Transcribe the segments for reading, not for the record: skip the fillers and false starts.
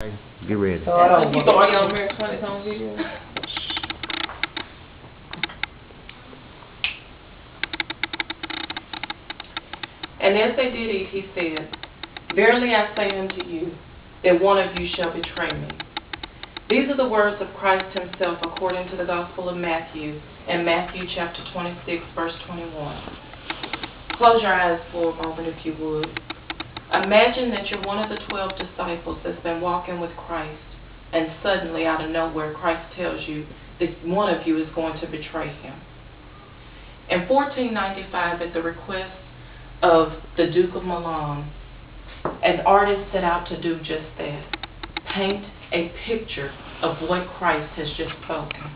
Get ready. So I don't You want thought y'all married 20 on video? And as they did eat, he said, Verily I say unto you, that one of you shall betray me. These are the words of Christ himself according to the Gospel of Matthew, in Matthew chapter 26, verse 21. Close your eyes for a moment if you would. Imagine that you're one of the 12 disciples that's been walking with Christ, and suddenly out of nowhere Christ tells you that one of you is going to betray him. In 1495, at the request of the Duke of Milan, an artist set out to do just that. Paint a picture of what Christ has just spoken.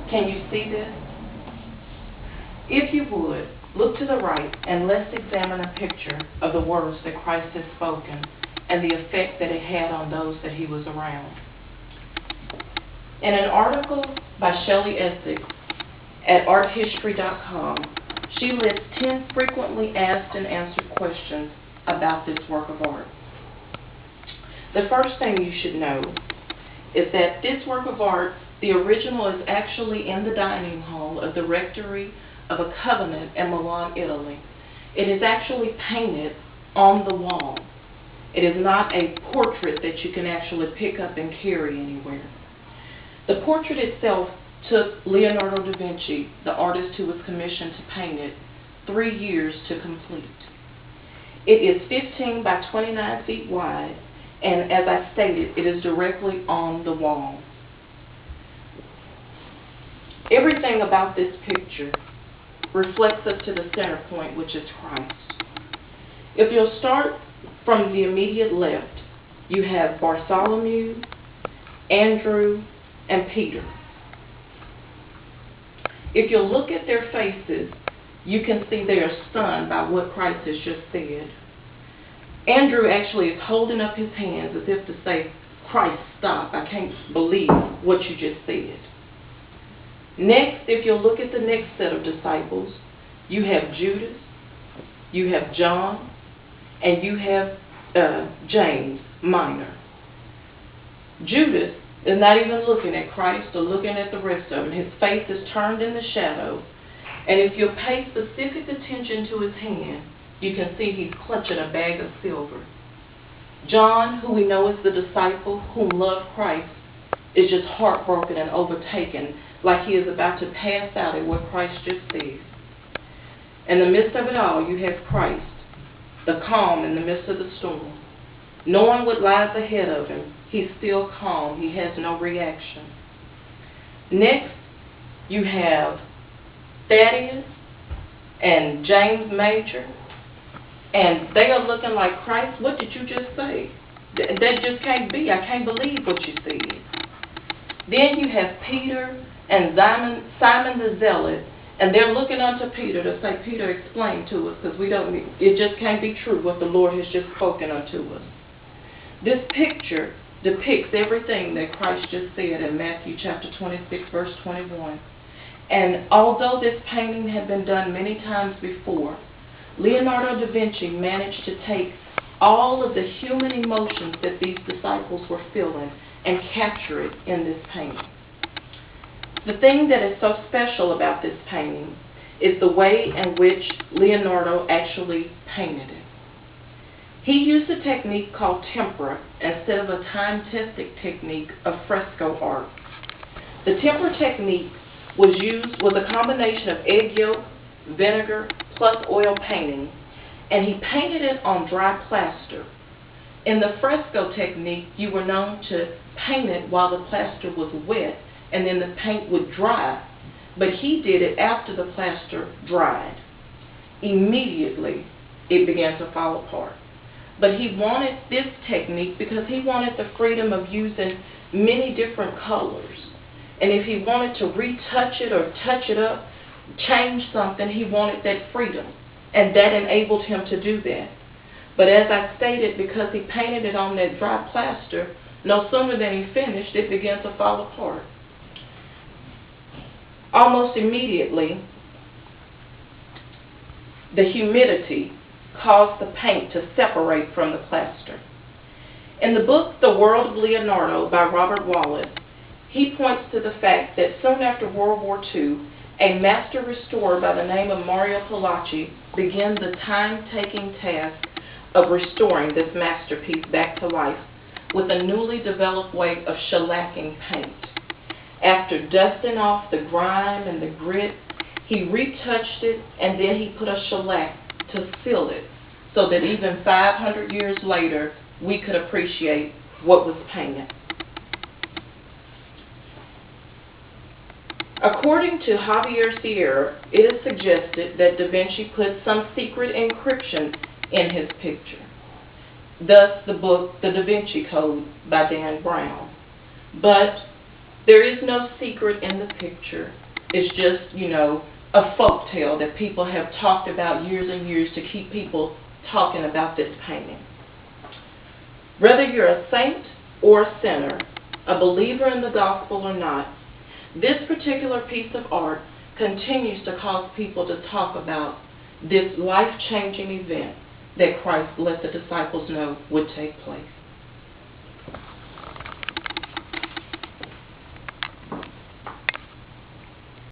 Can you see this? If you would, look to the right and let's examine a picture of the words that Christ has spoken and the effect that it had on those that he was around. In an article by Shelley Essex at arthistory.com, she lists 10 frequently asked and answered questions about this work of art. The first thing you should know is that this work of art, the original, is actually in the dining hall of the Rectory of a Convent in Milan, Italy. It is actually painted on the wall. It is not a portrait that you can actually pick up and carry anywhere. The portrait itself took Leonardo da Vinci, the artist who was commissioned to paint it, 3 years to complete. It is 15 by 29 feet wide, and as I stated, it is directly on the wall. Everything about this picture reflects us to the center point, which is Christ. If you'll start from the immediate left, you have Bartholomew, Andrew, and Peter. If you look at their faces, you can see they are stunned by what Christ has just said. Andrew actually is holding up his hands as if to say, Christ, stop, I can't believe what you just said. Next, if you look at the next set of disciples, you have Judas, you have John, and you have James Minor. Judas is not even looking at Christ or looking at the rest of them. His face is turned in the shadow, and if you pay specific attention to his hand, you can see he's clutching a bag of silver. John, who we know is the disciple who loved Christ, is just heartbroken and overtaken, like he is about to pass out at what Christ just said. In the midst of it all, you have Christ, the calm in the midst of the storm. Knowing what lies ahead of him, he's still calm. He has no reaction. Next, you have Thaddeus and James Major, and they are looking like, Christ, what did you just say? That just can't be. I can't believe what you said. Then you have Peter and Simon the Zealot, and they're looking unto Peter to say, Peter, explain to us, because it just can't be true what the Lord has just spoken unto us. This picture depicts everything that Christ just said in Matthew chapter 26, verse 21. And although this painting had been done many times before, Leonardo da Vinci managed to take all of the human emotions that these disciples were feeling and capture it in this painting. The thing that is so special about this painting is the way in which Leonardo actually painted it. He used a technique called tempera instead of a time-tested technique of fresco art. The tempera technique was a combination of egg yolk, vinegar, plus oil painting, and he painted it on dry plaster. In the fresco technique, you were known to paint it while the plaster was wet, and then the paint would dry, but he did it after the plaster dried. Immediately, it began to fall apart. But he wanted this technique because he wanted the freedom of using many different colors. And if he wanted to retouch it or touch it up, change something, he wanted that freedom. And that enabled him to do that. But as I stated, because he painted it on that dry plaster, no sooner than he finished, it began to fall apart. Almost immediately, the humidity caused the paint to separate from the plaster. In the book The World of Leonardo by Robert Wallace, he points to the fact that soon after World War II, a master restorer by the name of Mario Palacci began the time-taking task of restoring this masterpiece back to life with a newly developed way of shellacking paint. After dusting off the grime and the grit, he retouched it, and then he put a shellac to seal it so that even 500 years later we could appreciate what was painted. According to Javier Sierra, it is suggested that Da Vinci put some secret encryption in his picture. Thus the book The Da Vinci Code by Dan Brown. But there is no secret in the picture. It's just, a folk tale that people have talked about years and years to keep people talking about this painting. Whether you're a saint or a sinner, a believer in the gospel or not, this particular piece of art continues to cause people to talk about this life-changing event that Christ let the disciples know would take place.